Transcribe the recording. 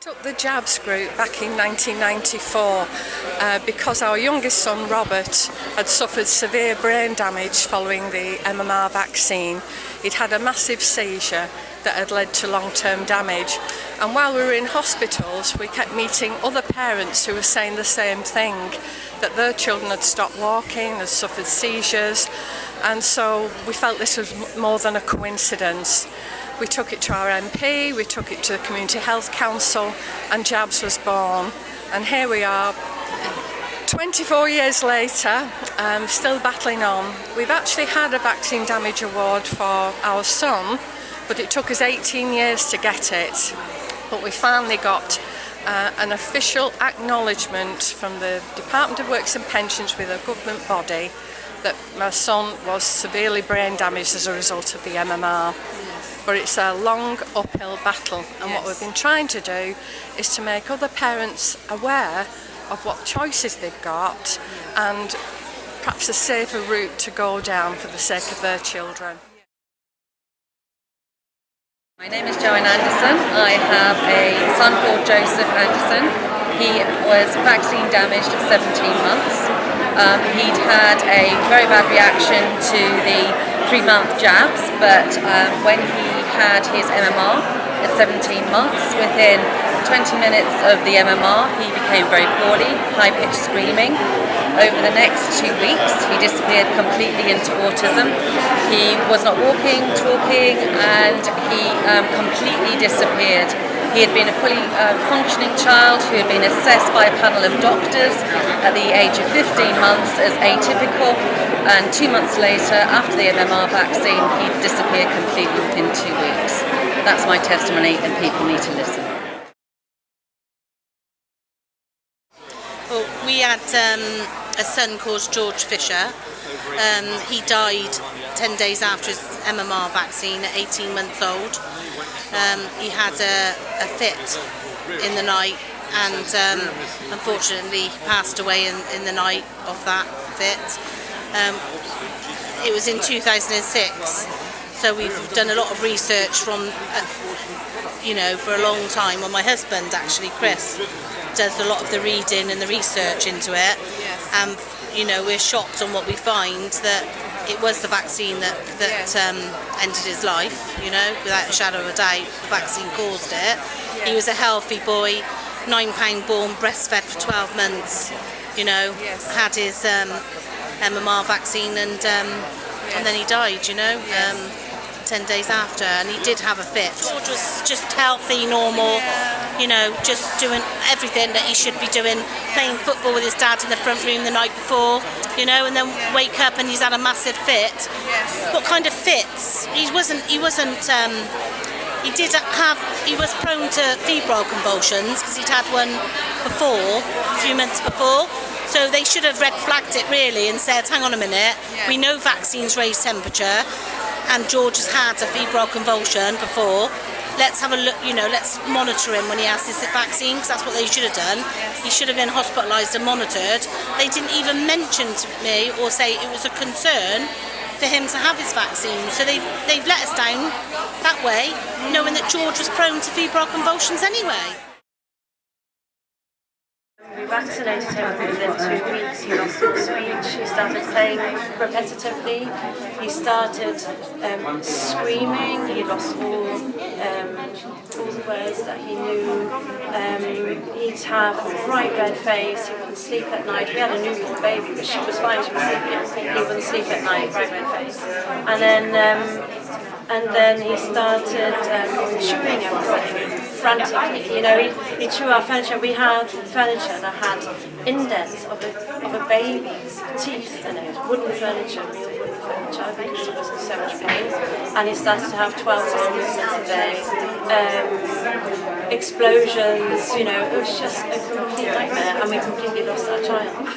Took the jabs group back in 1994 because our youngest son Robert had suffered severe brain damage following the MMR vaccine. He'd had a massive seizure that had led to long-term damage, and while we were in hospitals we kept meeting other parents who were saying the same thing, that their children had stopped walking, had suffered seizures, and so we felt this was more than a coincidence. We took it to our MP, we took it to the Community Health Council, and jabs was born. And here we are, 24 years later, still battling on. We've actually had a vaccine damage award for our son, but it took us 18 years to get it. But we finally got an official acknowledgement from the Department of Works and Pensions, with a government body, that my son was severely brain damaged as a result of the MMR. But it's a long uphill battle, and what we've been trying to do is to make other parents aware of what choices they've got and perhaps a safer route to go down for the sake of their children. My name is Joanne Anderson. I have a son called Joseph Anderson. He was vaccine damaged at 17 months. He'd had a very bad reaction to the 3-month jabs, but when he had his MMR at 17 months, within 20 minutes of the MMR he became very poorly, high-pitched screaming. Over the next 2 weeks he disappeared completely into autism. He was not walking, talking, and he completely disappeared. He had been a fully functioning child who had been assessed by a panel of doctors at the age of 15 months as atypical, and 2 months later, after the MMR vaccine, he disappeared completely within 2 weeks. That's my testimony, and people need to listen. Well, we had a son called George Fisher. He died 10 days after his MMR vaccine at 18 months old. He had a fit in the night, and unfortunately passed away in the night of that fit. It was in 2006, so we've done a lot of research from, for a long time. Well, my husband actually, Chris, does a lot of the reading and the research into it, and we're shocked on what we find, that it was the vaccine that ended his life, without a shadow of a doubt. The vaccine caused it. He was a healthy boy, 9-pound born, breastfed for 12 months, had his MMR vaccine, and then he died, 10 days after, and he did have a fit. George was just healthy, normal, just doing everything that he should be doing, playing football with his dad in the front room the night before, and then wake up and he's had a massive fit. What kind of fits? He was prone to febrile convulsions because he'd had one before, a few months before. So they should have red flagged it really and said, hang on a minute, we know vaccines raise temperature, and George has had a febrile convulsion before. Let's have a look, let's monitor him when he has this vaccine, because that's what they should have done. He should have been hospitalised and monitored. They didn't even mention to me or say it was a concern for him to have his vaccine. So they've let us down that way, knowing that George was prone to febrile convulsions anyway. We vaccinated him, and within 2 weeks he lost all speech. He started playing repetitively. He started screaming. He lost all the words that he knew. He'd have a bright red face. He wouldn't sleep at night. We had a newborn baby, but she was fine. She was sleeping. He wouldn't sleep at night. Bright red face. And then he started chewing everything frantically. He chew our furniture. We had furniture that had indents of a baby's teeth in it. Wooden furniture, real wooden furniture, because he was in so much pain. And he started to have 12 movements a day, explosions. It was just a complete nightmare, and we completely lost our child.